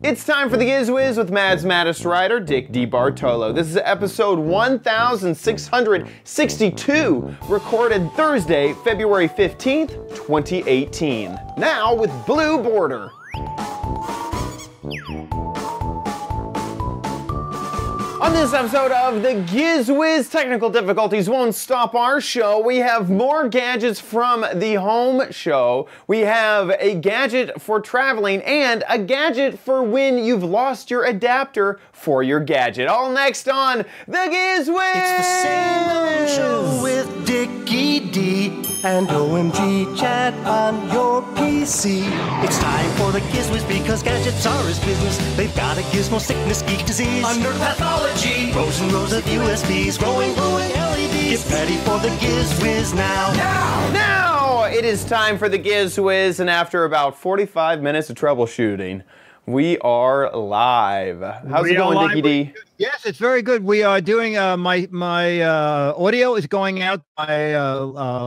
It's time for the Giz Wiz with Mad's Maddest writer, Dick DeBartolo. This is episode 1662, recorded Thursday, February 15th, 2018. Now with blue border. On this episode of the Giz Wiz, technical difficulties won't stop our show. We have more gadgets from the home show. We have a gadget for traveling and a gadget for when you've lost your adapter for your gadget. All next on the Giz Wiz! It's the same show with Dickie D and OMG chat on your PC. It's time for the Giz Wiz because gadgets are his business. They've got a gizmo sickness, geek disease, under pathology, rows and rows of USBs, glowing LEDs. Get ready for the Giz Wiz now. Now it is time for the Giz Wiz, and after about 45 minutes of troubleshooting, we are live. How's it going, Dickie D? Yes, it's very good. We are doing my audio is going out by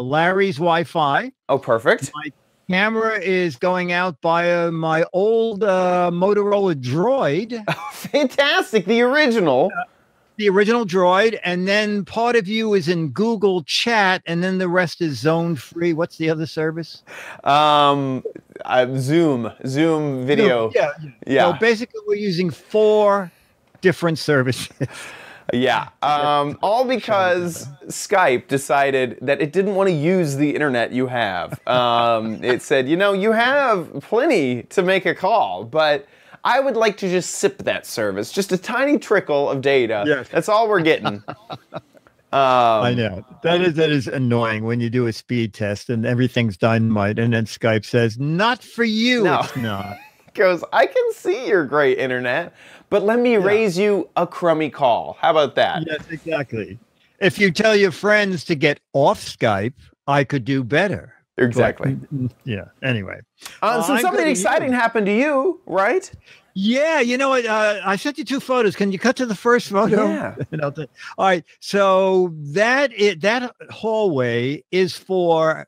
Larry's Wi-Fi. Oh, perfect. My camera is going out by my old Motorola Droid. Oh, fantastic, the original. The original Droid, and then part of you is in Google Chat, and then the rest is zone free. What's the other service? Zoom video. Yeah. So basically, we're using 4 different services. Yeah. All because Skype decided that it didn't want to use the internet you have. It said, you know, you have plenty to make a call, but I would like to just sip that service. Just a tiny trickle of data. Yes. That's all we're getting. I know. That is annoying when you do a speed test and everything's dynamite and then Skype says, not for you. No. It's not. Goes, I can see your great internet, but let me raise you a crummy call. How about that? Yes, exactly. If you tell your friends to get off Skype, I could do better. Exactly. But, yeah. Anyway. So something exciting happened to you, right? Yeah. You know what? I sent you 2 photos. Can you cut to the first photo? Yeah. All right. So that hallway is for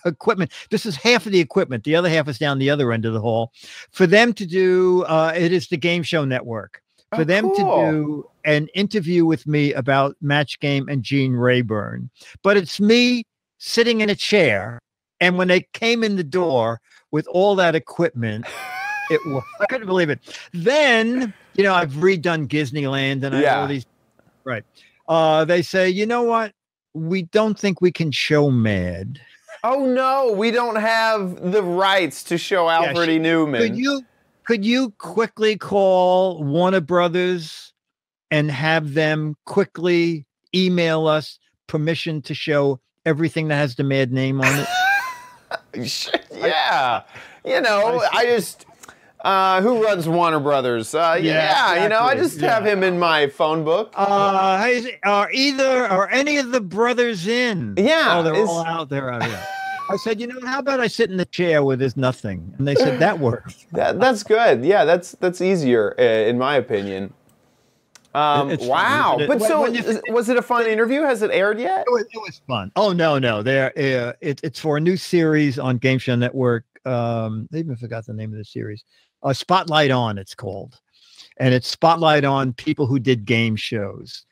equipment. This is half of the equipment. The other half is down the other end of the hall. For them to do, it is the Game Show Network. For them to do an interview with me about Match Game and Gene Rayburn. But it's me sitting in a chair. And when they came in the door with all that equipment, I couldn't believe it. Then, you know, I've redone Disneyland and I have all these. Right. They say, you know what? We don't think we can show Mad. Oh, no, we don't have the rights to show Alfred E. Newman. Could you quickly call Warner Brothers and have them quickly email us permission to show everything that has the Mad name on it? Yeah. You know, I just, who runs Warner Brothers? Exactly. You know, I just have him in my phone book. Are any of the brothers in? Yeah. Oh, they're all out there. I said, you know, how about I sit in the chair where there's nothing? And they said, that works. That's good. Yeah, that's easier, in my opinion. Wow. But so, was it a fun interview? Has it aired yet? It was fun. Oh, no. It's for a new series on Game Show Network. They even forgot the name of the series. Spotlight On, it's called. And it's Spotlight on people who did game shows.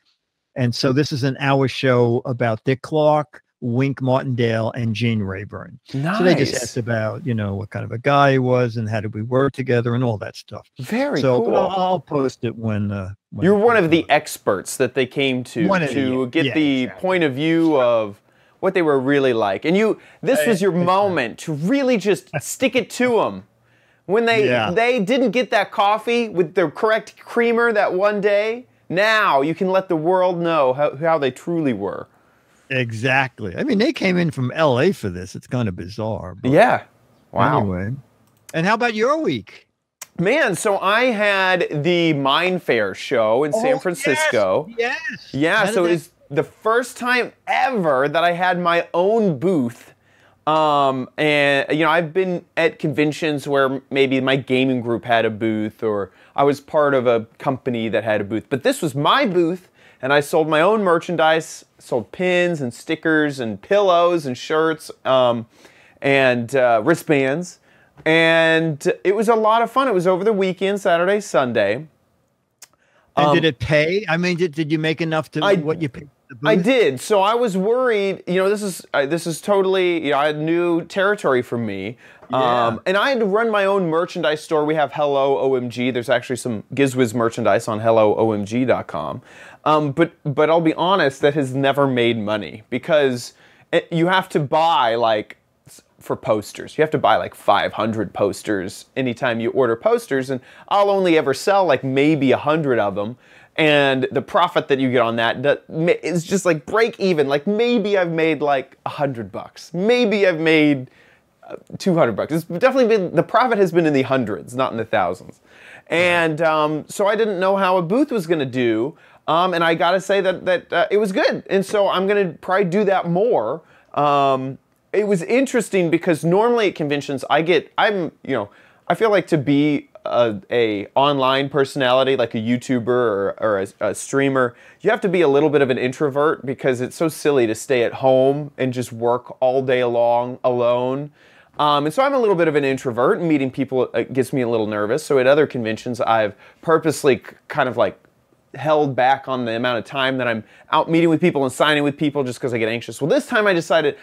And so this is an hour show about Dick Clark, Wink Martindale, and Gene Rayburn. Nice. So they just asked about, you know, what kind of a guy he was and how did we work together and all that stuff. Very cool. But I'll post it when you're one of the experts that they came to get the point of view of what they were really like. And this was your moment to really just stick it to them. When they didn't get that coffee with the correct creamer that one day, now you can let the world know how they truly were. Exactly. I mean, they came in from LA for this. It's kind of bizarre. But yeah. Wow. Anyway. And how about your week? Man, so I had the Mind Fair show in San Francisco. Yes. Yeah, so it's the first time ever that I had my own booth. And, you know, I've been at conventions where maybe my gaming group had a booth or I was part of a company that had a booth. But this was my booth, and I sold my own merchandise, sold pins and stickers and pillows and shirts and wristbands. And it was a lot of fun. It was over the weekend, Saturday, Sunday. And did it pay? I mean, did you make enough to what you paid? I did. So I was worried, you know, this is totally, you know, I had new territory for me. Yeah. And I had to run my own merchandise store. We have Hello OMG. There's actually some Giz Wiz merchandise on helloomg.com. But I'll be honest, that has never made money because you have to buy, like, for posters. You have to buy like 500 posters anytime you order posters, and I'll only ever sell like maybe 100 of them. And the profit that you get on that is just like break even. Like maybe I've made like $100. Maybe I've made $200. It's definitely been, the profit has been in the hundreds, not in the thousands. And so I didn't know how a booth was going to do. And I got to say that it was good. And so I'm going to probably do that more. It was interesting because normally at conventions I feel like to be a online personality, like a YouTuber or a streamer, you have to be a little bit of an introvert because it's so silly to stay at home and just work all day long alone. And so I'm a little bit of an introvert, and meeting people gets me a little nervous. So at other conventions, I've purposely kind of like held back on the amount of time that I'm out meeting with people and signing with people just because I get anxious. Well, this time I decided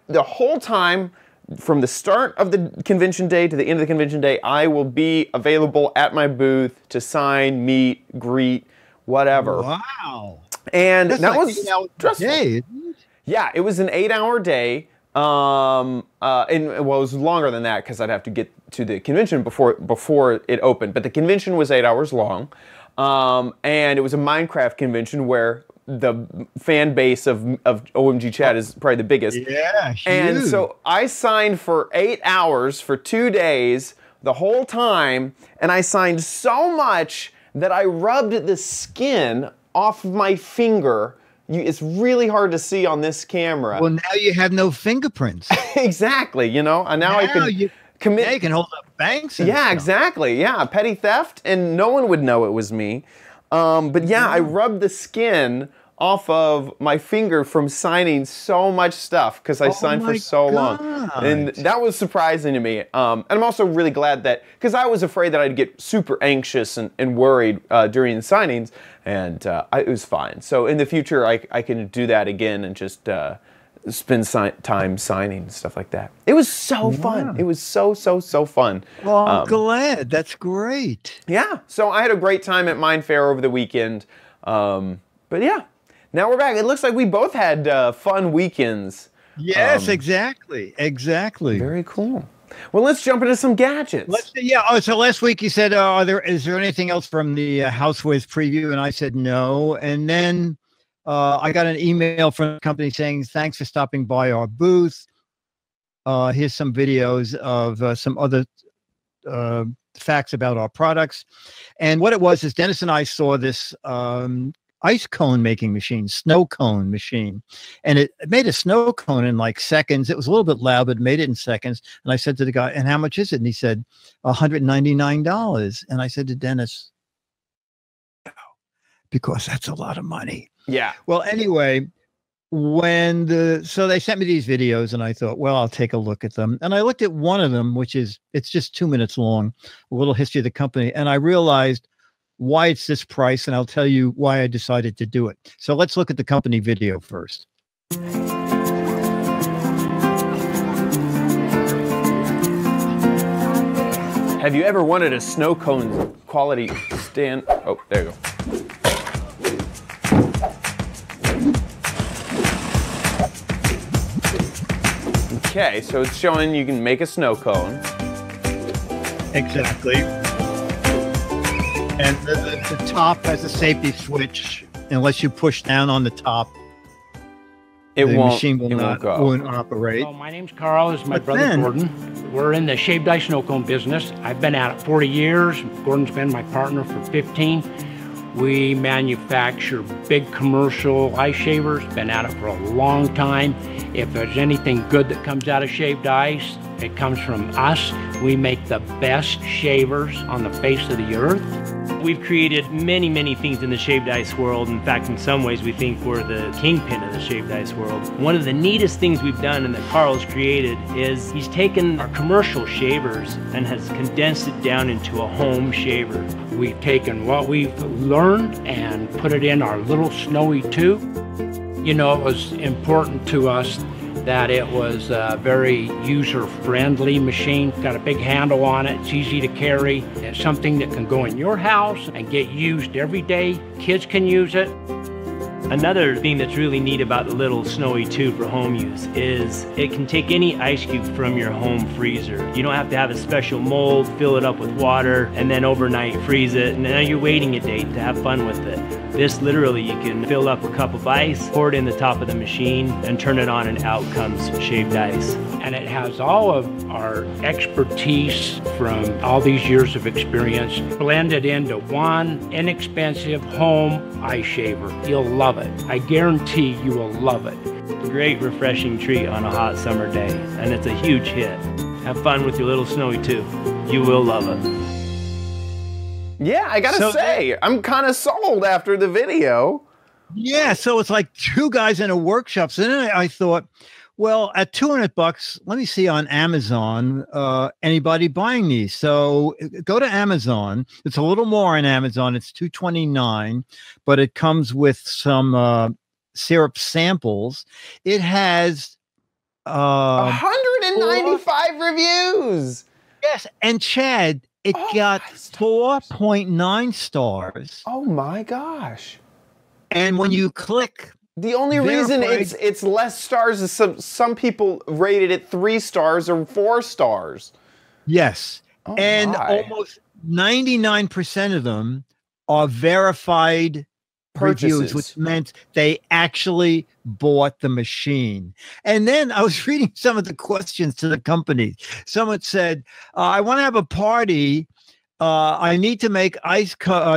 the whole time from the start of the convention day to the end of the convention day, I will be available at my booth to sign, meet, greet, whatever. Wow. And that's that like was stressful. Day. Yeah, it was an 8-hour day. And well, it was longer than that because I'd have to get to the convention before it opened. But the convention was 8 hours long. And it was a Minecraft convention where the fan base of OMG Chat is probably the biggest. Yeah, huge. And so I signed for 8 hours for 2 days the whole time, and I signed so much that I rubbed the skin off of my finger. It's really hard to see on this camera. Well, now you have no fingerprints. Exactly, you know, and now I can commit. Yeah, you can hold up banks. And yeah, stuff. Exactly. Yeah, petty theft, and no one would know it was me. But yeah, I rubbed the skin off of my finger from signing so much stuff because I signed for so long. And that was surprising to me. And I'm also really glad that, because I was afraid that I'd get super anxious and worried during the signings, and it was fine. So in the future, I can do that again and just spend time signing and stuff like that. It was so fun. It was so fun. Well, I'm glad. That's great. Yeah. So I had a great time at Mind Fair over the weekend. But yeah, now we're back. It looks like we both had fun weekends. Yes, exactly. Very cool. Well, let's jump into some gadgets. So last week you said, is there anything else from the House Wiz preview? And I said no. And then I got an email from the company saying, thanks for stopping by our booth. Here's some videos of some other facts about our products. And what it was is Dennis and I saw this ice cone making machine, snow cone machine. And it made a snow cone in like seconds. It was a little bit loud, but it made it in seconds. And I said to the guy, and how much is it? And he said, $199. And I said to Dennis, no, because that's a lot of money. Yeah. Well, anyway, so they sent me these videos and I thought, well, I'll take a look at them. And I looked at one of them, it's just 2 minutes long, a little history of the company. And I realized why it's this price. And I'll tell you why I decided to do it. So let's look at the company video first. Have you ever wanted a snow cone quality stand? Oh, there you go. Okay, so it's showing you can make a snow cone. Exactly. And the top has a safety switch. Unless you push down on the top, the machine won't operate. Well, my name's Carl. This is my brother Gordon. We're in the shaved ice snow cone business. I've been at it 40 years. Gordon's been my partner for 15. We manufacture big commercial ice shavers. Been at it for a long time. If there's anything good that comes out of shaved ice, It comes from us. We make the best shavers on the face of the earth. We've created many, many things in the shaved ice world. In fact, in some ways, we think we're the kingpin of the shaved ice world. One of the neatest things we've done and that Carl's created is he's taken our commercial shavers and has condensed it down into a home shaver. We've taken what we've learned and put it in our little snowy tube. You know, it was important to us that it was a very user-friendly machine. Got a big handle on it, it's easy to carry. It's something that can go in your house and get used every day. Kids can use it. Another thing that's really neat about the little snowy tube for home use is it can take any ice cube from your home freezer. You don't have to have a special mold, fill it up with water, and then overnight freeze it, and now you're waiting a day to have fun with it. This literally, you can fill up a cup of ice, pour it in the top of the machine, and turn it on, and out comes shaved ice. And it has all of our expertise from all these years of experience blended into one inexpensive home ice shaver. You'll love it. I guarantee you will love it. Great refreshing treat on a hot summer day, and it's a huge hit. Have fun with your little snowy tube. You will love it. Yeah, I gotta say, I'm kind of sold after the video. Yeah, so it's like two guys in a workshop. So then I thought, well, at $200, let me see on Amazon, anybody buying these. So go to Amazon. It's a little more on Amazon. It's $229, but it comes with some syrup samples. It has 195 reviews. Yes, and Chad, it got 4.9 stars. Oh my gosh. And when you click, the only reason it's less stars is some people rated it 3 stars or 4 stars. Yes. And almost 99% of them are verified reviews, which meant they actually bought the machine. And then I was reading some of the questions to the company. Someone said, I want to have a party. I need to make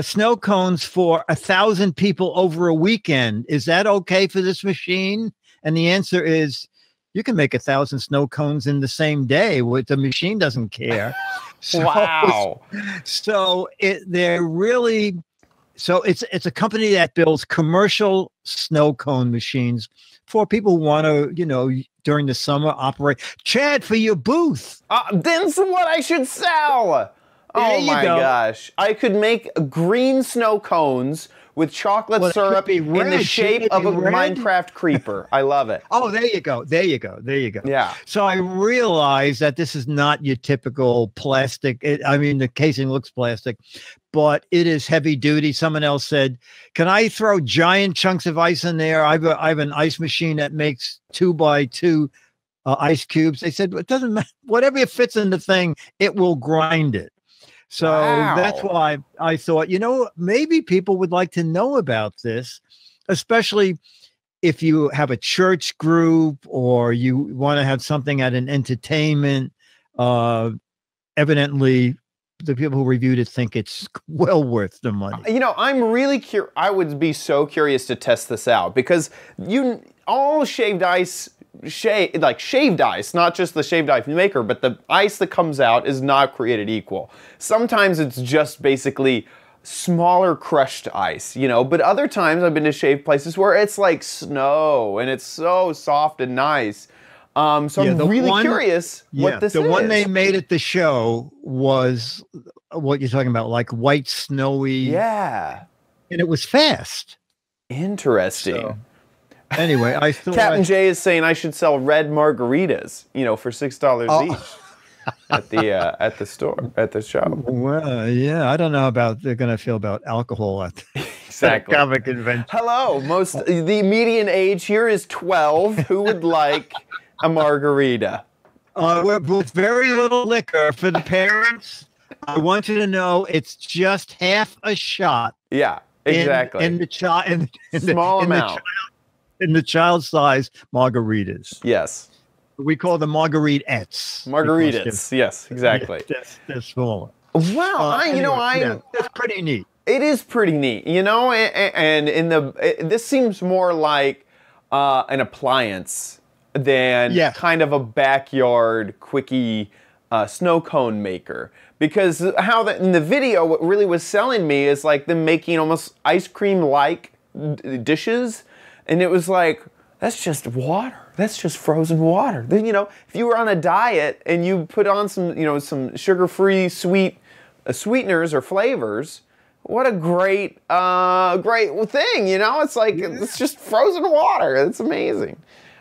snow cones for 1,000 people over a weekend. Is that okay for this machine? And the answer is, you can make 1,000 snow cones in the same day. The machine doesn't care. Wow. So they're really... So it's a company that builds commercial snow cone machines for people who want to, you know, during the summer operate. Chad, for your booth. Then's what I should sell. Oh my gosh. I could make green snow cones with chocolate syrup in the shape of a Minecraft creeper. I love it. Oh, there you go. There you go. There you go. Yeah. So I realized that this is not your typical plastic. I mean, the casing looks plastic, but it is heavy duty. Someone else said, can I throw giant chunks of ice in there? I have an ice machine that makes 2x2 ice cubes. They said, it doesn't matter. Whatever fits in the thing, it will grind it. So that's why I thought, you know, maybe people would like to know about this, especially if you have a church group or you want to have something at an entertainment. Evidently, the people who reviewed it think it's well worth the money. You know, I'm really curious. I would be so curious to test this out because all shaved ice, shaved ice, not just the shaved ice maker, but the ice that comes out is not created equal. Sometimes it's just basically smaller crushed ice, you know, but other times I've been to shaved places where it's like snow and it's so soft and nice. So I'm really curious what this is. The one they made at the show was what you're talking about, like white, snowy. Yeah. And it was fast. Interesting. So, anyway, I thought Captain J is saying I should sell red margaritas, you know, for $6 each at the store, at the shop. Well, yeah, I don't know about they're going to feel about alcohol at the comic convention. Hello, the median age here is 12. Who would like a margarita? With very little liquor for the parents. I want you to know it's just half a shot. Yeah, exactly. In the child, small amount. In the child size margaritas. Yes. We call them margaritettes. Margaritas, yes, exactly. They're smaller. Wow, that's pretty neat. It is pretty neat, you know, and this seems more like an appliance than kind of a backyard quickie snow cone maker. Because in the video, what really was selling me is like them making almost ice cream-like dishes, and it was like, that's just water. That's just frozen water. Then, you know, if you were on a diet and you put on some, you know, some sugar-free sweeteners or flavors, what a great thing, you know? It's like, it's just frozen water. It's amazing.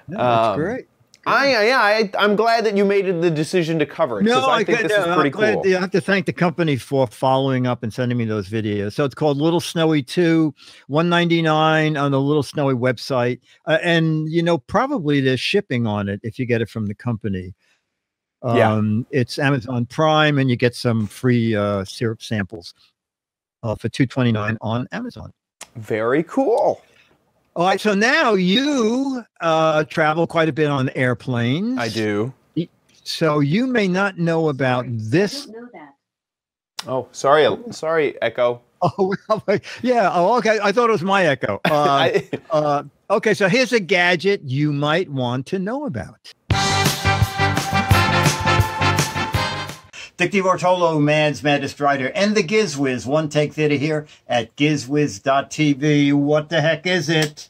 Yeah, that's great. I'm glad that you made the decision to cover it, because I think this is pretty cool. I have to thank the company for following up and sending me those videos. So it's called Little Snowy 2, $1.99 on the Little Snowy website. And, you know, probably there's shipping on it if you get it from the company. It's Amazon Prime, and you get some free syrup samples for $2.29 on Amazon. Very cool. All right, so now you travel quite a bit on airplanes. I do. So you may not know about this. I don't know that. Oh, sorry, Echo. Oh, yeah. Oh, okay. I thought it was my Echo. Okay, so here's a gadget you might want to know about. Dick DiBartolo, Man's Maddest Writer, and the Giz Wiz One Take Theater here at gizwiz.tv. What the heck is it?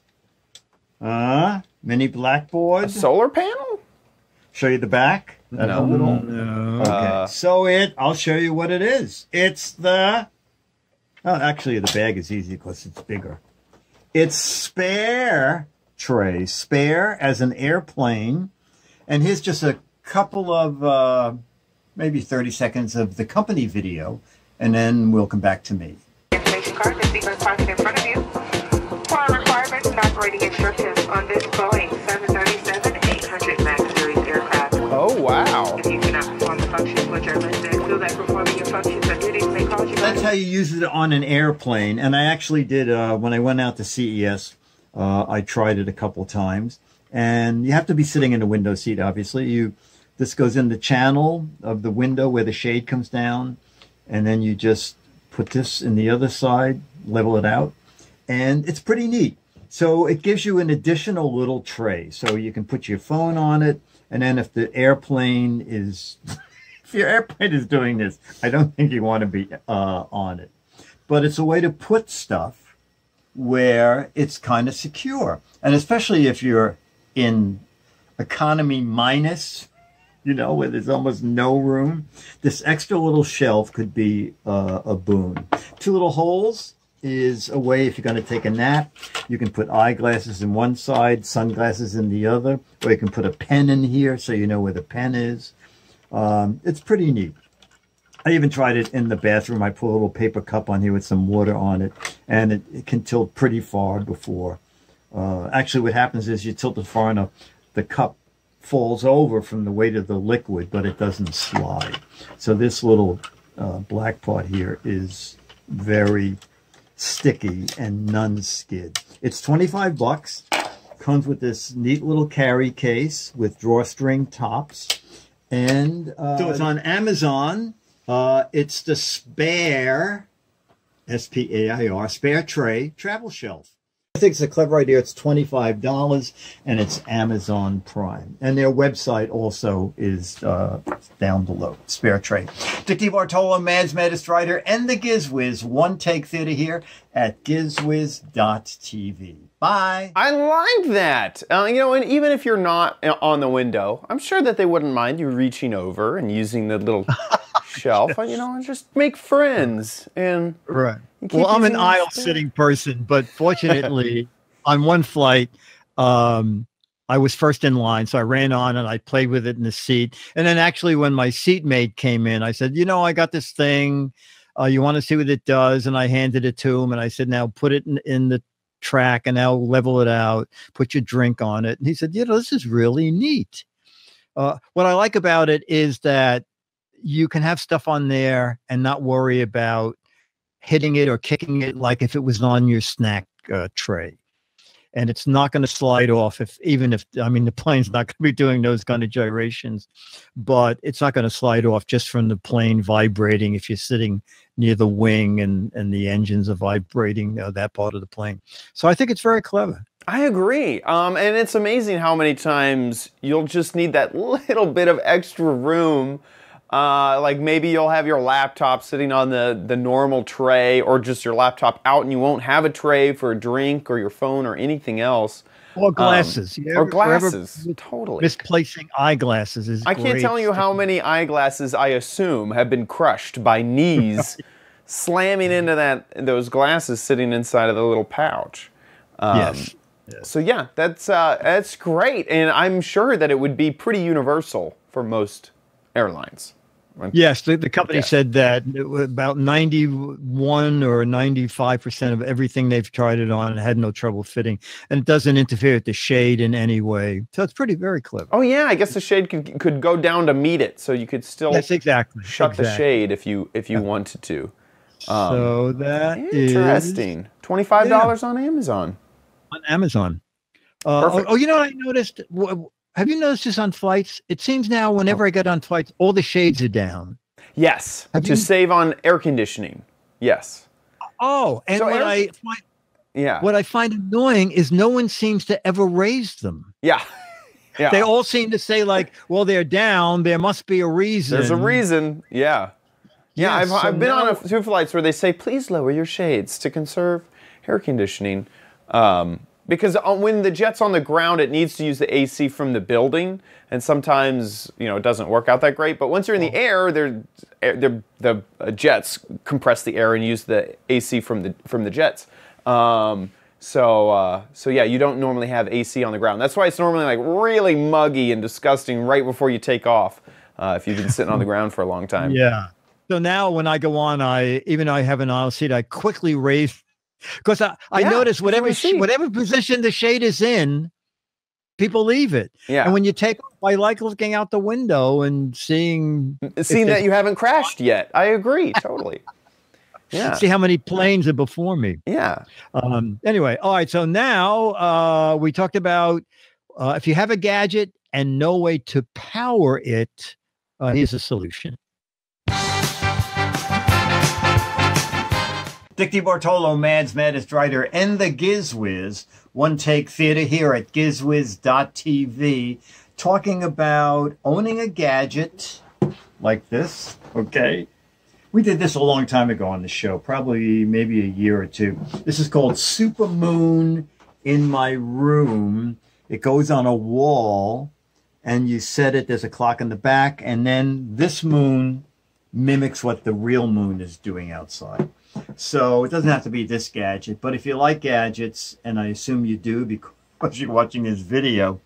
Mini blackboard? A solar panel? Show you the back? No. No. Okay. So I'll show you what it is. It's the... Oh, actually, the bag is easy because it's bigger. It's Spare Tray. Spare as an airplane. And here's just a couple of... maybe 30 seconds of the company video, and then we'll come back to me. Information card, the sequence parking in front of you. For requirements and operating instructions on this Boeing 737-800 MAX series aircraft. Oh, wow. If you cannot perform the functions which are listed, so that performing your functions or duties may cause you... That's how you use it on an airplane, and I actually did, when I went out to CES, I tried it a couple times, and you have to be sitting in a window seat, obviously. This goes in the channel of the window where the shade comes down, and then you just put this in the other side, level it out, and it's pretty neat. So it gives you an additional little tray, so you can put your phone on it, and then if the airplane is, if your airplane is doing this, I don't think you want to be on it. But it's a way to put stuff where it's kind of secure, and especially if you're in economy minus, you know, where there's almost no room. This extra little shelf could be a boon. Two little holes is a way, if you're going to take a nap, you can put eyeglasses in one side, sunglasses in the other, or you can put a pen in here so you know where the pen is. It's pretty neat. I even tried it in the bathroom. I put a little paper cup on here with some water on it, and it can tilt pretty far before. Actually, what happens is you tilt it far enough, the cup falls over from the weight of the liquid, but it doesn't slide. So this little black part here is very sticky and non-skid. It's 25 bucks. Comes with this neat little carry case with drawstring tops. And so it's on Amazon. It's the Spare, S-P-A-I-R, Spare Tray Travel Shelf. I think it's a clever idea. It's $25, and it's Amazon Prime. And their website also is down below. Spare Tray. Dick DiBartolo, Man's Maddest Writer, and the Giz Wiz One Take Theater here at gizwiz.tv. Bye. I like that. You know, and even if you're not on the window, I'm sure that they wouldn't mind you reaching over and using the little shelf, and, you know, and just make friends. And right. Well, I'm an aisle sitting person, but fortunately, on one flight, I was first in line, so I ran on and I played with it in the seat. And then actually, when my seatmate came in, I said, you know, I got this thing. You want to see what it does? And I handed it to him, and I said, now put it in the track, and now level it out. Put your drink on it. And he said, you know, this is really neat. What I like about it is that you can have stuff on there and not worry about hitting it or kicking it like if it was on your snack tray. And it's not going to slide off even if, I mean, the plane's not going to be doing those kind of gyrations, but it's not going to slide off just from the plane vibrating if you're sitting near the wing and the engines are vibrating, that part of the plane. So I think it's very clever. I agree. And it's amazing how many times you'll just need that little bit of extra room. Like maybe you'll have your laptop sitting on the normal tray, or just your laptop out, and you won't have a tray for a drink or your phone or anything else. Or glasses. Or glasses. Totally. Misplacing eyeglasses is I can't tell you how many eyeglasses I assume have been crushed by knees slamming into those glasses sitting inside of the little pouch. Yes. So yeah, that's great, and I'm sure that it would be pretty universal for most airlines. Yes, the company said that about 91 or 95% of everything they've tried it on had no trouble fitting, and it doesn't interfere with the shade in any way. So it's very clever. Oh yeah, I guess the shade could go down to meet it, so you could still shut the shade if you wanted to. So that interesting. $25 on Amazon. On Amazon. You know what I noticed? Have you noticed this on flights? It seems now whenever I get on flights, all the shades are down. Yes, to save on air conditioning. Yes. Oh, and so what I find annoying is no one seems to ever raise them. Yeah. Yeah. They all seem to say like, well, they're down. There must be a reason. There's a reason. Yeah. Yeah, I've been on a few flights where they say, please lower your shades to conserve air conditioning. Because when the jet's on the ground, it needs to use the AC from the building, and sometimes it doesn't work out that great. But once you're in the air, the jets compress the air and use the AC from the jets. So yeah, you don't normally have AC on the ground. That's why it's normally like really muggy and disgusting right before you take off if you've been sitting on the ground for a long time. Yeah. So now when I go on, even though I have an aisle seat, I quickly raise. Because I notice whatever position the shade is in, people leave it. Yeah. And when you take off, I like looking out the window and seeing that you haven't crashed yet. I agree, totally. Yeah. See how many planes are before me. Yeah. Anyway, all right. So now we talked about if you have a gadget and no way to power it, here's a solution. Dick DiBartolo, Mads Writer, and the Giz Wiz, One Take Theater here at gizwiz.tv, talking about owning a gadget like this, okay? We did this a long time ago on the show, probably maybe a year or two. This is called Super Moon in My Room. It goes on a wall, and you set it, there's a clock in the back, and then this moon mimics what the real moon is doing outside. So it doesn't have to be this gadget, but if you like gadgets, and I assume you do because you're watching this video,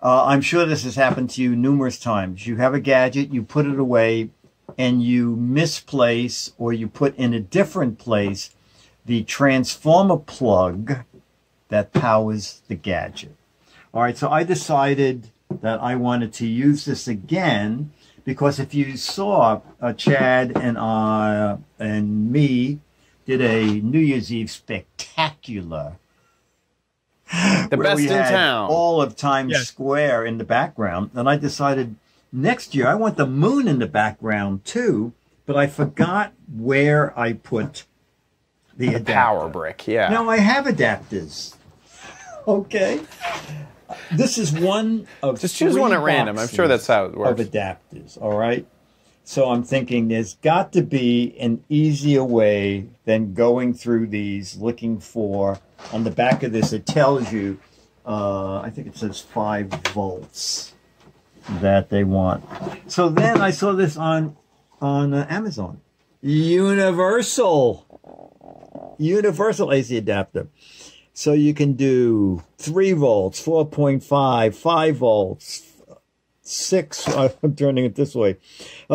I'm sure this has happened to you numerous times. You have a gadget, you put it away, and you misplace or you put in a different place the transformer plug that powers the gadget. All right, so I decided that I wanted to use this again because if you saw Chad and me did a New Year's Eve spectacular. The best in town. All of Times Square in the background. And I decided next year I want the moon in the background too, but I forgot where I put the power brick. Yeah. Now I have adapters. Okay. This is one of just choose one at random. I'm sure that's how it works. Of adapters, all right? So I'm thinking there's got to be an easier way than going through these, looking for, on the back of this, it tells you, I think it says 5 volts that they want. So then I saw this on Amazon. Universal AC adapter. So you can do 3 volts, 4.5, 5 volts, 6, I'm turning it this way,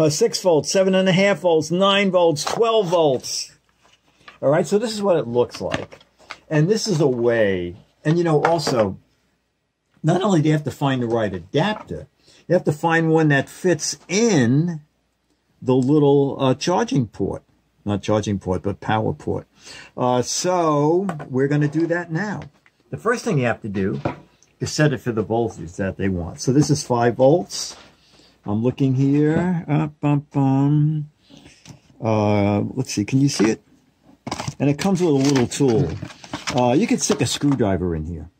6 volts, 7.5 volts, 9 volts, 12 volts. All right, so this is what it looks like. And this is a way, and also, not only do you have to find the right adapter, you have to find one that fits in the little charging port. Not charging port, but power port. So we're going to do that now. The first thing you have to do is set it for the voltage that they want. So this is 5 volts. I'm looking here. Let's see. Can you see it? And it comes with a little tool. You could stick a screwdriver in here.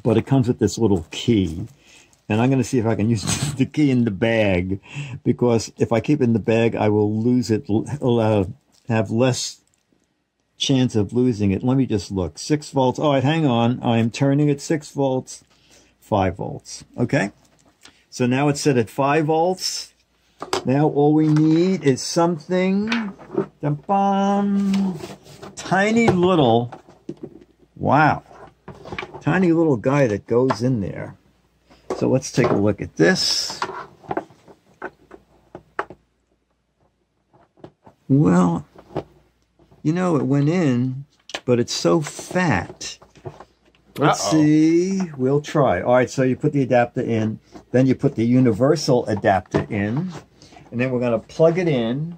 but it comes with this little key. And I'm going to see if I can use the key in the bag, because if I keep it in the bag, I will lose it, have less chance of losing it. Let me just look. 6 volts. All right, hang on. I'm turning it 6 volts, 5 volts. Okay. So now it's set at 5 volts. Now all we need is something, tiny little, wow, tiny little guy that goes in there. So let's take a look at this. Well, you know, it went in, but it's so fat. Let's see. We'll try. All right, so you put the adapter in, then you put the universal adapter in, and then we're going to plug it in,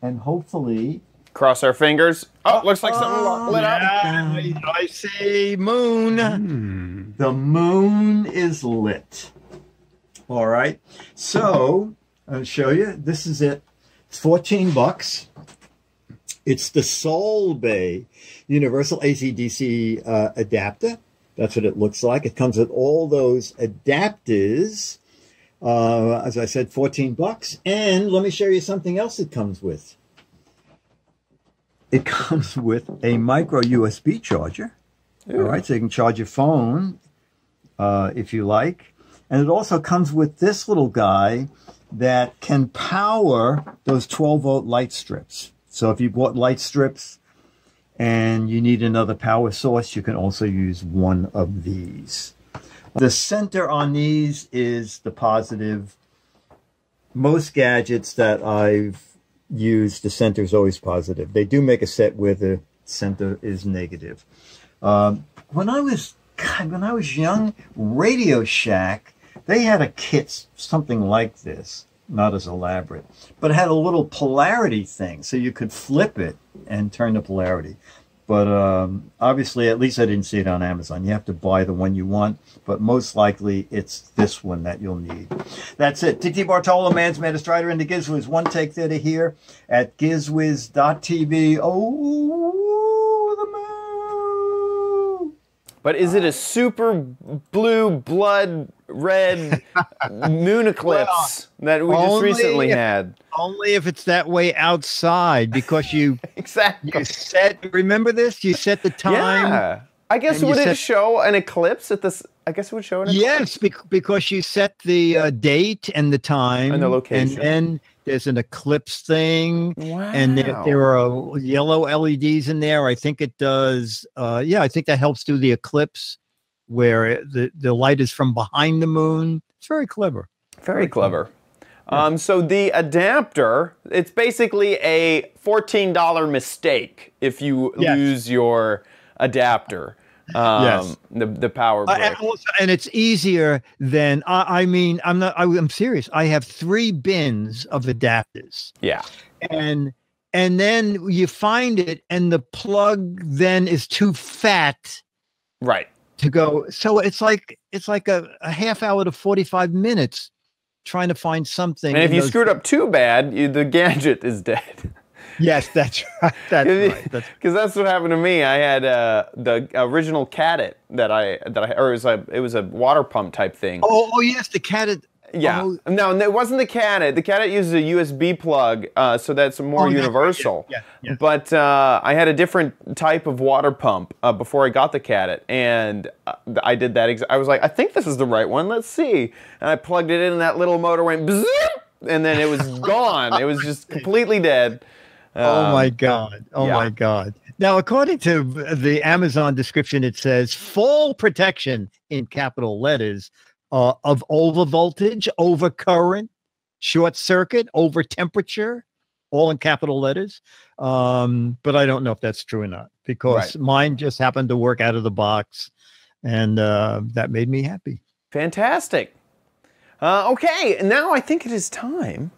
and hopefully... Cross our fingers. Oh, looks like something lit up. I see moon. The moon is lit. All right. So, I'll show you. This is it. It's $14. It's the Soul Bay Universal AC/DC adapter. That's what it looks like. It comes with all those adapters. As I said, $14. And let me show you something else it comes with. It comes with a micro USB charger. All right, so you can charge your phone if you like. And it also comes with this little guy that can power those 12-volt light strips. So if you bought light strips and you need another power source, you can also use one of these. The center on these is the positive. Most gadgets that I've used, the center is always positive. They do make a set where the center is negative. When I was young, Radio Shack, they had a kit, something like this, not as elaborate, but it had a little polarity thing, so you could flip it and turn the polarity. But obviously, at least I didn't see it on Amazon. You have to buy the one you want, but most likely it's this one that you'll need. That's it. T.T. Bartolo, Man's Maddest Strider, and the Giz Wiz. One take theater here at gizwiz.tv. Oh, the moon! But is it a super blue, blood red moon eclipse that we just recently had? Only if it's that way outside, because you exactly you set. Remember this? You set the time. Yeah. I guess would it show an eclipse at this? I guess it would show an eclipse. Yes, because you set the date and the time and the location, and then there's an eclipse thing. Wow. And there are yellow LEDs in there. I think it does. Yeah, I think that helps do the eclipse, where the light is from behind the moon. It's very clever. Very clever. So the adapter, it's basically a $14 mistake if you lose your adapter. Yes. The power brick. And it's easier than, I'm serious. I have 3 bins of adapters. Yeah. And then you find it and the plug then is too fat. Right. To go. So it's like a half hour to 45 minutes trying to find something. And if you screwed up too bad, the gadget is dead. Yes, that's right. That's right. Because that's what happened to me. I had the original Cadit it was a water pump type thing. Oh yes, the Cadit. Yeah. Oh. No, it wasn't the Cadit. The Cadit uses a USB plug, so that's more universal. Yeah. But I had a different type of water pump before I got the Cadit, and I did that. I was like, I think this is the right one. Let's see. And I plugged it in, and that little motor went bzzz, and then it was gone. It was just completely dead. Oh my God. Oh my God. Now, according to the Amazon description, it says full protection in capital letters of over voltage, over current, short circuit, over temperature, all in capital letters. But I don't know if that's true or not, because mine just happened to work out of the box, and that made me happy. Fantastic. Okay, now I think it is time.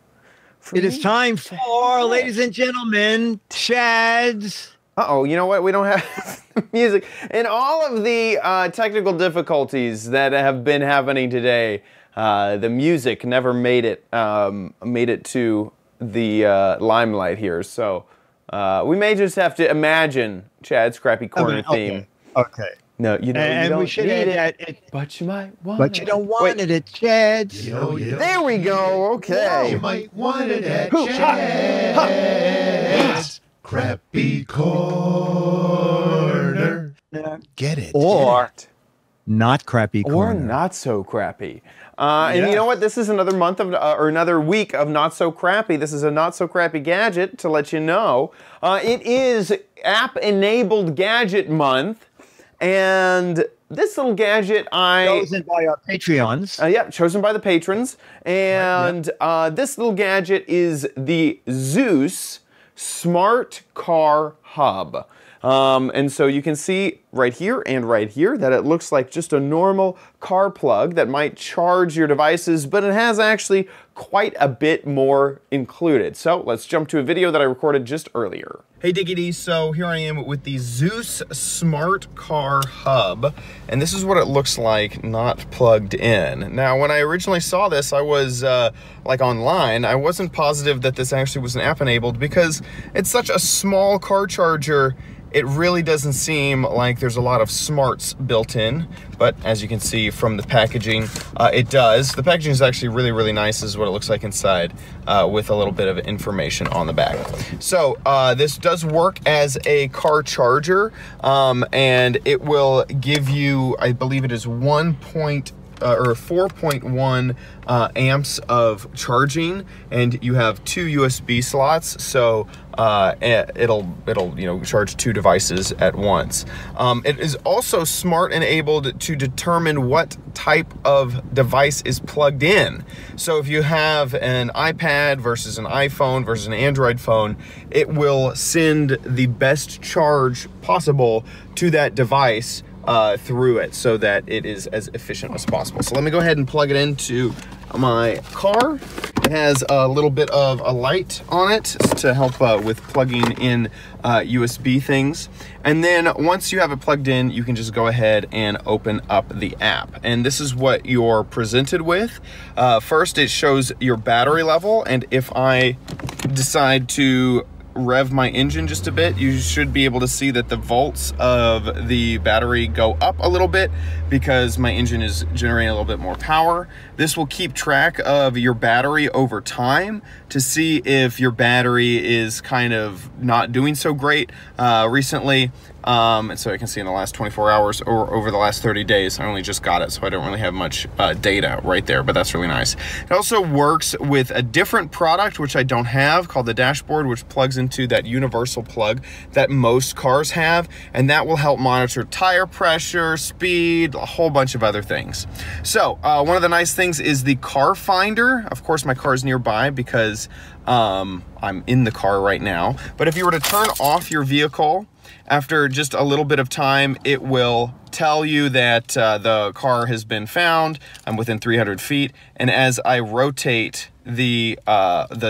It is time for, ladies and gentlemen, Chad's. Uh-oh, you know what? We don't have music. In all of the technical difficulties that have been happening today, the music never made it to the limelight here. So we may just have to imagine Chad's Crappy Corner theme. Okay. No, you know, and you don't we should need add it, that. but you might want But you don't want it at Chad's. There we go. Okay. You might want it at Chad's Crappy Corner. Get it. Or not crappy corner. Or not so crappy. And you know what? This is another month of, or another week of Not So Crappy. This is a Not So Crappy gadget to let you know. It is app-enabled gadget month. And this little gadget chosen by our Patreons. Yeah, chosen by the patrons. And this little gadget is the Zeus Smart Car Hub. And so you can see right here and right here that it looks like just a normal car plug that might charge your devices, but it has actually quite a bit more included. So let's jump to a video that I recorded just earlier. Hey Diggity, so here I am with the Zeus Smart Car Hub, and this is what it looks like not plugged in. Now, when I originally saw this, I was like online. I wasn't positive that this actually was an app enabled because it's such a small car charger. It really doesn't seem like there's a lot of smarts built in, but as you can see from the packaging, it does. The packaging is actually really, really nice. This is what it looks like inside with a little bit of information on the back. So this does work as a car charger, and it will give you, I believe it is 4.1 amps of charging, and you have 2 USB slots, so it'll charge 2 devices at once. It is also smart enabled to determine what type of device is plugged in. So if you have an iPad versus an iPhone versus an Android phone, it will send the best charge possible to that device through it so that it is as efficient as possible. So let me go ahead and plug it into my car. It has a little bit of a light on it to help with plugging in USB things. And then once you have it plugged in, you can just go ahead and open up the app. And this is what you're presented with. First, it shows your battery level. And if I decide to rev my engine just a bit, you should be able to see that the volts of the battery go up a little bit because my engine is generating a little bit more power. This will keep track of your battery over time to see if your battery is kind of not doing so great recently. And so I can see in the last 24 hours or over the last 30 days, I only just got it, so I don't really have much data right there, but that's really nice. It also works with a different product, which I don't have, called the dashboard, which plugs into that universal plug that most cars have, and that will help monitor tire pressure, speed, a whole bunch of other things. So one of the nice things is the car finder. Of course, my car is nearby because I'm in the car right now, but if you were to turn off your vehicle, after just a little bit of time, it will tell you that the car has been found. I'm within 300 feet. And as I rotate the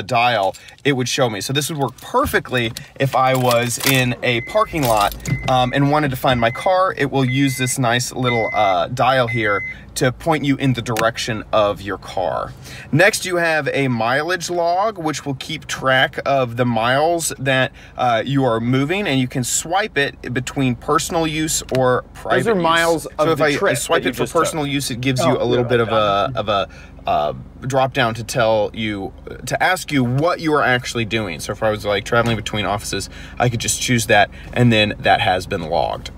dial, it would show me. So this would work perfectly if I was in a parking lot and wanted to find my car. It will use this nice little dial here to point you in the direction of your car. Next, you have a mileage log, which will keep track of the miles that you are moving, and you can swipe it between personal use or private use. Those are miles of the trip. So if I swipe it for personal use, it gives you a little bit of a drop down to tell you, to ask you what you are actually doing. So if I was like traveling between offices, I could just choose that, and then that has been logged.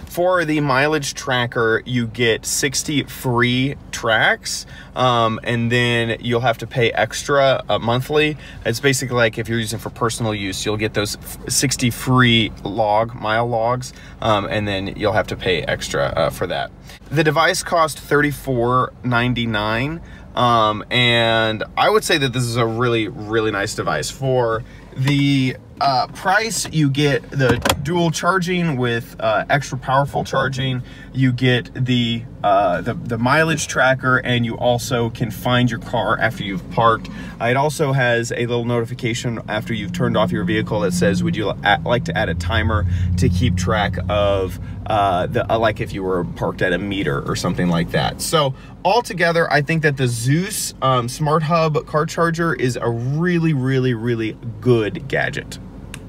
For the mileage tracker, you get 60 free tracks, and then you'll have to pay extra monthly. It's basically like if you're using for personal use, you'll get those 60 free mile logs, and then you'll have to pay extra for that. The device cost $34.99, and I would say that this is a really, really nice device. For the price, you get the dual charging with extra powerful charging. You get the mileage tracker, and you also can find your car after you've parked. It also has a little notification after you've turned off your vehicle that says, would you like to add a timer to keep track of like if you were parked at a meter or something like that. So altogether, I think that the Zeus Smart Hub car charger is a really, really, really good gadget.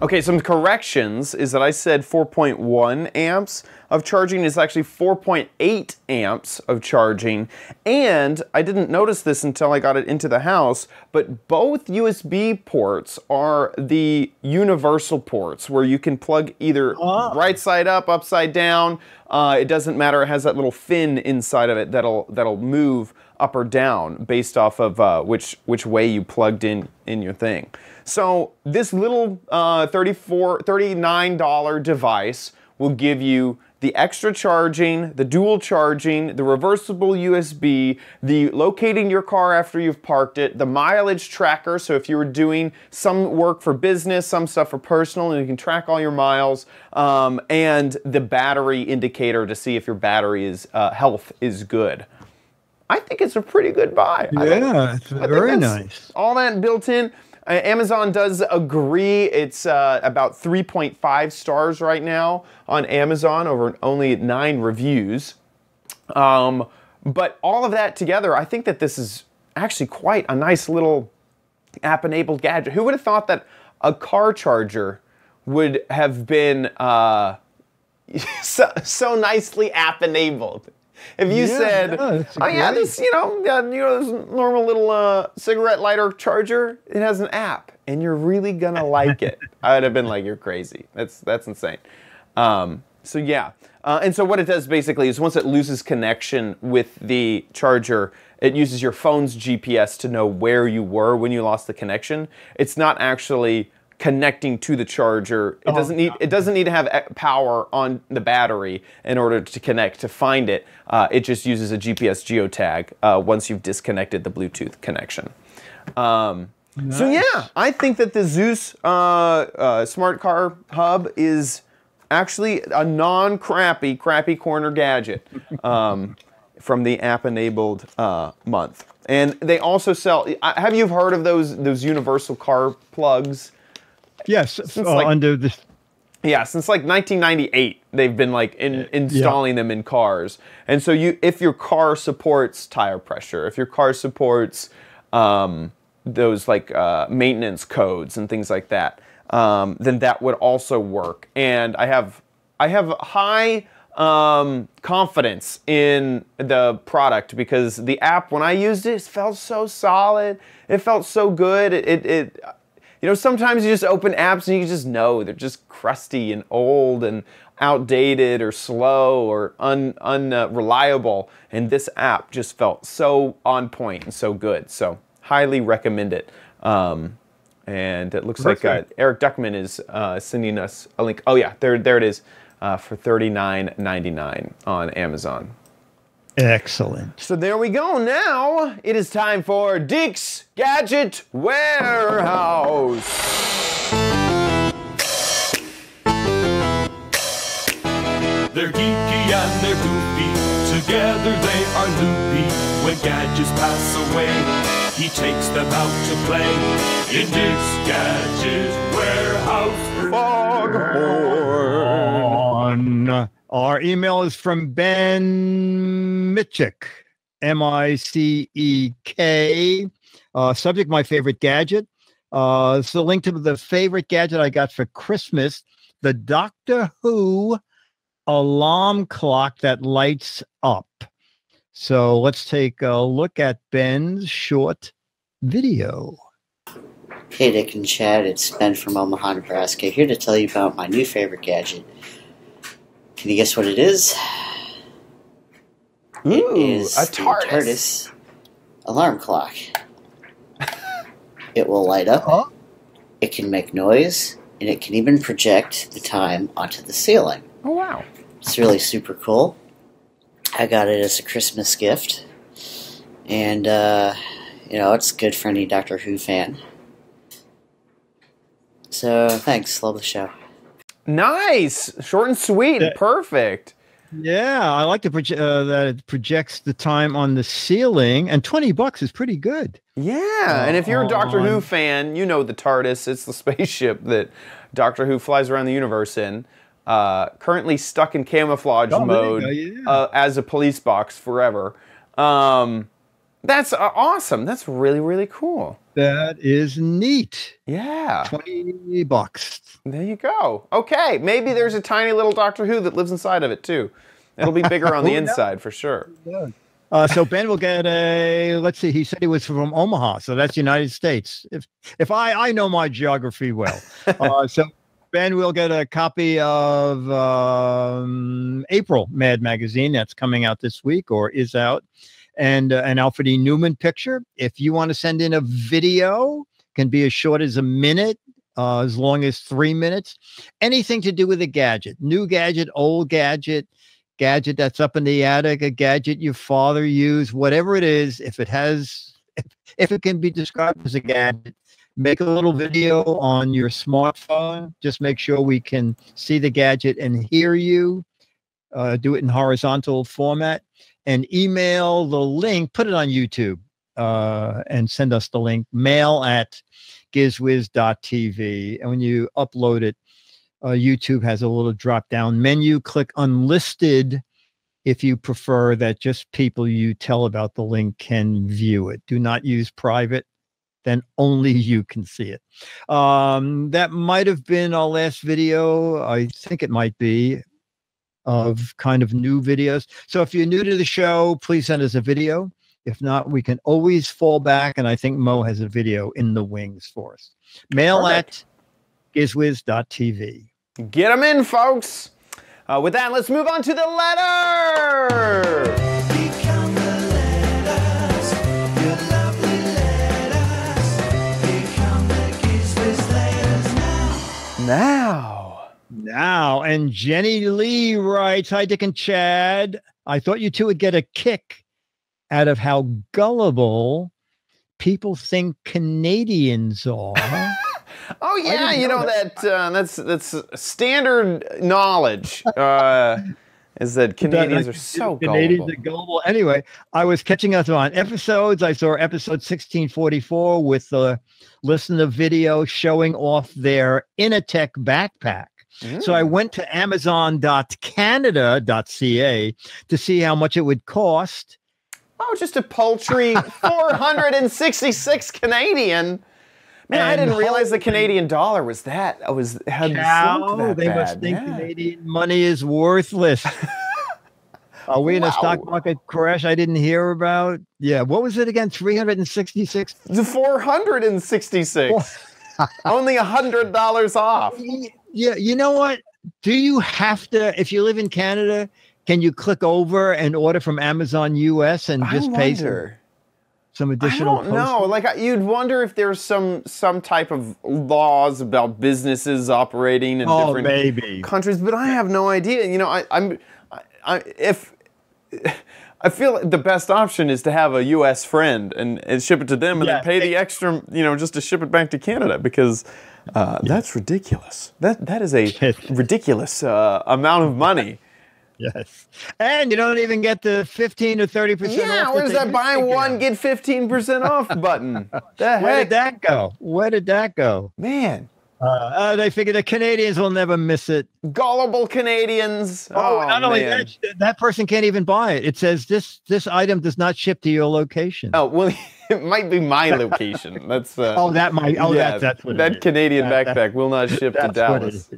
Okay, some corrections is that I said 4.1 amps of charging. Is actually 4.8 amps of charging. And I didn't notice this until I got it into the house, but both USB ports are the universal ports where you can plug either right side up, upside down. It doesn't matter. It has that little fin inside of it that'll move up or down based off of which way you plugged in your thing. So this little $39 device will give you the extra charging, the dual charging, the reversible USB, the locating your car after you've parked it, the mileage tracker, so if you were doing some work for business, some stuff for personal, and you can track all your miles, and the battery indicator to see if your battery health is good. I think it's a pretty good buy. Yeah, it's very nice. All that built in. Amazon does agree. It's about 3.5 stars right now on Amazon over only 9 reviews. But all of that together, I think that this is actually quite a nice little app-enabled gadget. Who would have thought that a car charger would have been so nicely app-enabled? If you said, oh yeah, this, this normal little cigarette lighter charger, it has an app, and you're really gonna like it. I would have been like, you're crazy. That's insane. So yeah, and so what it does basically is once it loses connection with the charger, it uses your phone's GPS to know where you were when you lost the connection. It's not actually connecting to the charger. It doesn't need to have power on the battery in order to connect to find it. It just uses a GPS geotag once you've disconnected the Bluetooth connection. Nice. So yeah, I think that the Zeus Smart Car Hub is actually a non-crappy corner gadget from the app-enabled month. And they also sell. Have you heard of those universal car plugs? Yes, under the... Yeah, since like 1998, they've been like installing them in cars. And so if your car supports tire pressure, if your car supports those like maintenance codes and things like that, then that would also work. And I have high confidence in the product because the app, when I used it felt so solid. It felt so good. Sometimes you just open apps and you just know they're just crusty and old and outdated or slow or unreliable. And this app just felt so on point and so good. So highly recommend it. And it looks like Eric Duckman is sending us a link. Oh yeah, there it is for $39.99 on Amazon. Excellent. So there we go. Now it is time for Dick's Gadget Warehouse. They're geeky and they're goofy. Together they are loopy. When gadgets pass away, he takes them out to play. In Dick's Gadget Warehouse. Foghorn. Our email is from Ben Michek, M-I-C-E-K. Subject, my favorite gadget. It's a link to the favorite gadget I got for Christmas, the Doctor Who alarm clock that lights up. So let's take a look at Ben's short video. Hey, Dick and Chad, it's Ben from Omaha, Nebraska, here to tell you about my new favorite gadget. Can you guess what it is? Ooh, it is a TARDIS. The TARDIS alarm clock. It will light up, it can make noise, and it can even project the time onto the ceiling. Oh, wow. It's really super cool. I got it as a Christmas gift. And, it's good for any Doctor Who fan. So, thanks. Love the show. Nice. Short and sweet. Perfect. Yeah, I like that it projects the time on the ceiling, and $20 is pretty good. Yeah, and if you're a Doctor Who fan, you know the TARDIS. It's the spaceship that Doctor Who flies around the universe in. Currently stuck in camouflage mode as a police box forever. That's awesome. That's really, really cool. That is neat. Yeah. $20. There you go. Okay, maybe there's a tiny little Doctor Who that lives inside of it too. It'll be bigger on the inside for sure. So Ben will get a, let's see, he said he was from Omaha, so that's United States. If I know my geography well. So Ben will get a copy of April Mad Magazine that's coming out this week or is out, and an Alfred E. Newman picture. If you want to send in a video, can be as short as a minute, as long as 3 minutes. Anything to do with a gadget, new gadget, old gadget, gadget that's up in the attic, a gadget your father used, whatever it is, if it can be described as a gadget, make a little video on your smartphone. Just make sure we can see the gadget and hear you. Do it in horizontal format and email the link, put it on YouTube, and send us the link, mail@gizwiz.tv. And when you upload it, YouTube has a little drop-down menu. Click unlisted if you prefer that just people you tell about the link can view it. Do not use private. Then only you can see it. That might have been our last video. I think it might be, of kind of new videos. So if you're new to the show, please send us a video. If not, we can always fall back. And I think Mo has a video in the wings for us. Mail@gizwiz.tv. Get them in, folks. With that, let's move on to the letter. Become the letters, your lovely letters. Become the Giz Wiz letters now. And Jenny Lee writes, hi, Dick and Chad. I thought you two would get a kick out of how gullible people think Canadians are. Oh yeah, you know that's standard knowledge. Is that Canadians are so Canadians are gullible. Anyway, I was catching up on episodes. I saw episode 1644 with the listener video showing off their Initech backpack. So I went to Amazon.canada.ca to see how much it would cost. Oh, just a paltry 466 Canadian. Man, I didn't realize the Canadian dollar was that. They must think Canadian money is worthless. Are we in a stock market crash I didn't hear about? Yeah. What was it again? 366? 466. Only $100 off. Yeah. You know what? Do you have to, if you live in Canada, can you click over and order from Amazon US and just pay some additional? I don't know. Like you'd wonder if there's some type of laws about businesses operating in different countries, but I have no idea. You know, I feel like the best option is to have a U.S. friend and ship it to them and then pay the extra, just to ship it back to Canada because that's ridiculous. That is a ridiculous amount of money. Yes. And you don't even get the 15 or 30% off. Yeah, where's that buy one, get 15% off button? Where did that go? Where did that go? Man. They figure the Canadians will never miss it. Gullible Canadians. Not only that person can't even buy it. It says this item does not ship to your location. Oh, well, it might be my location. That's that's what that Canadian backpack will not ship to Dallas.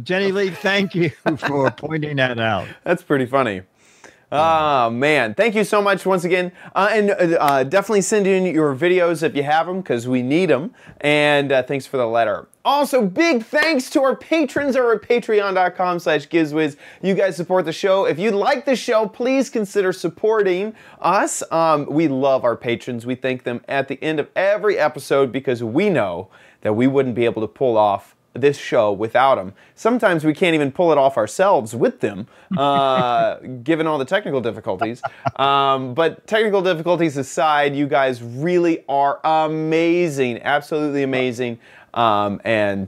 Jenny Lee, thank you for pointing that out. That's pretty funny. Man, thank you so much once again. And definitely send in your videos if you have them because we need them. And thanks for the letter. Also, big thanks to our patrons over at patreon.com/GizWiz. You guys support the show. If you like the show, please consider supporting us. We love our patrons. We thank them at the end of every episode because we know that we wouldn't be able to pull off this show without them. Sometimes we can't even pull it off ourselves with them, given all the technical difficulties. But technical difficulties aside, you guys really are amazing, absolutely amazing. I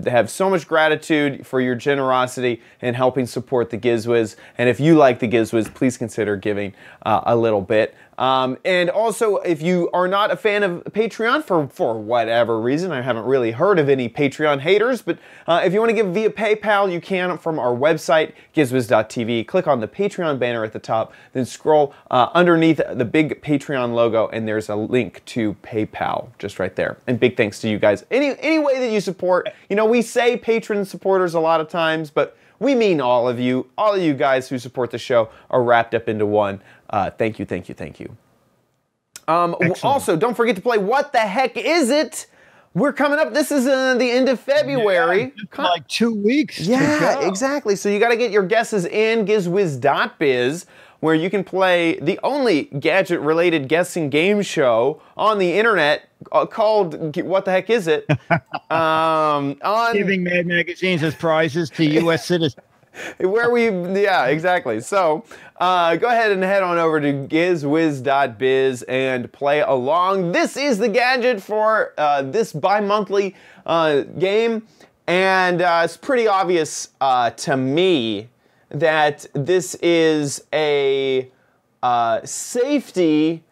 have so much gratitude for your generosity in helping support the Giz Wiz. And if you like the Giz Wiz, please consider giving a little bit. And also, if you are not a fan of Patreon for whatever reason, I haven't really heard of any Patreon haters, but if you want to give via PayPal, you can from our website, gizwiz.tv. Click on the Patreon banner at the top, then scroll underneath the big Patreon logo, and there's a link to PayPal just right there. And big thanks to you guys. Any way that you support, you know, we say patron supporters a lot of times, but we mean all of you guys who support the show are wrapped up into one. Thank you, thank you, thank you. Also, don't forget to play What the Heck Is It? We're coming up. This is the end of February. Yeah, like 2 weeks. Yeah, exactly. So you got to get your guesses in gizwiz.biz, where you can play the only gadget-related guessing game show on the internet called What the Heck Is It? Giving Mad Magazines as prizes to U.S. citizens. Yeah, exactly. So go ahead and head on over to gizwiz.biz and play along. This is the gadget for this bi-monthly game, and it's pretty obvious to me that this is a safety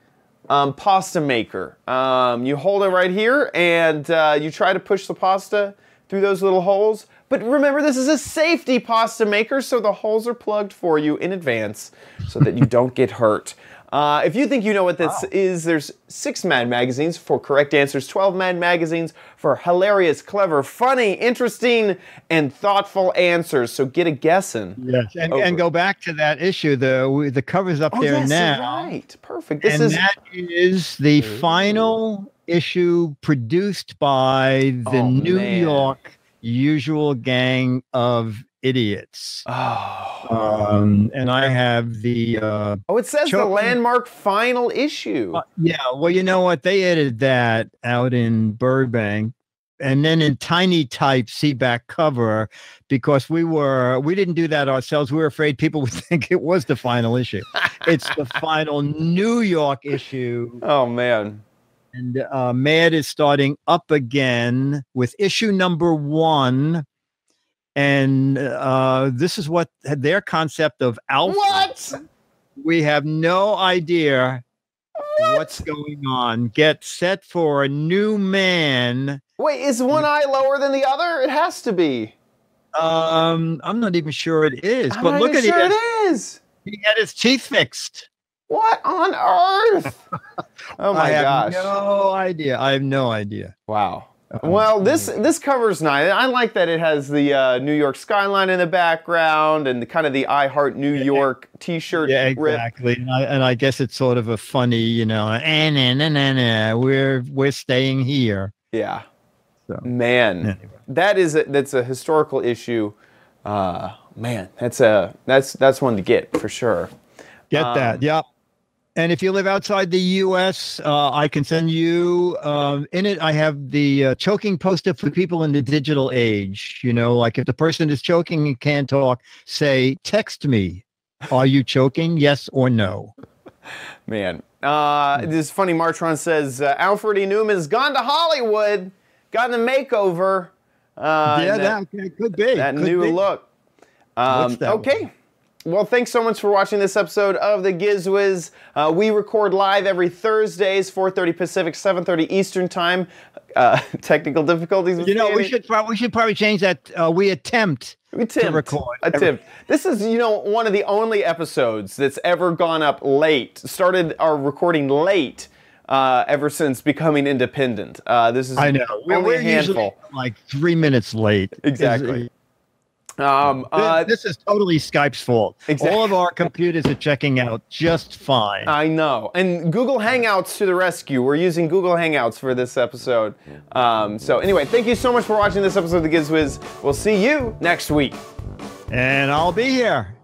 pasta maker. You hold it right here, and you try to push the pasta through those little holes. But remember, this is a safety pasta maker, so the holes are plugged for you in advance so that you don't get hurt. If you think you know what this is, there's 6 Mad Magazines for correct answers, 12 Mad Magazines for hilarious, clever, funny, interesting, and thoughtful answers. So get a guessing. Yes, and go back to that issue. The cover's up there now. Right, perfect. That is the final issue produced by the New York Usual Gang of Idiots. And I have the it says the landmark final issue. Yeah, well, you know what, they edited that out in Burbank, and then in tiny type, see back cover, because we didn't do that ourselves. We were afraid people would think it was the final issue. It's the final New York issue. Oh man. And Mad is starting up again with issue number 1. And this is what their concept of alpha. What? We have no idea what's going on. Get set for a new man. Wait, is one eye lower than the other? It has to be. I'm not even sure it is. I'm but not look even at sure it. It is. He had his teeth fixed. What on earth? Oh my gosh. I have no idea. Wow. Well, this cover's nice. I like that it has the New York skyline in the background and kind of the I Heart New York T-shirt. Yeah, exactly. And I guess it's sort of a funny, you know, we're staying here. Yeah. So, man, anyway. That's a historical issue. Man, that's one to get for sure. Get that. Yep. And if you live outside the U.S., I can send you, in it, I have the choking poster for people in the digital age. You know, like if the person is choking and can't talk, say, text me. Are you choking? Yes or no? Man. This funny Martron says, Alfred E. Newman's gone to Hollywood, gotten a makeover. That could be. That new look. Okay. Well, thanks so much for watching this episode of the Giz Wiz. We record live every Thursdays, 4:30 Pacific, 7:30 Eastern Time. Technical difficulties. You know, we should probably change that. We attempt to record. This is, you know, one of the only episodes that's ever gone up late. Started our recording late ever since becoming independent. This is I know. We're a handful. Usually like 3 minutes late. Exactly. This is totally Skype's fault. Exactly. All of our computers are checking out just fine. I know. And Google Hangouts to the rescue. We're using Google Hangouts for this episode. So anyway, thank you so much for watching this episode of the Giz Wiz. We'll see you next week. And I'll be here.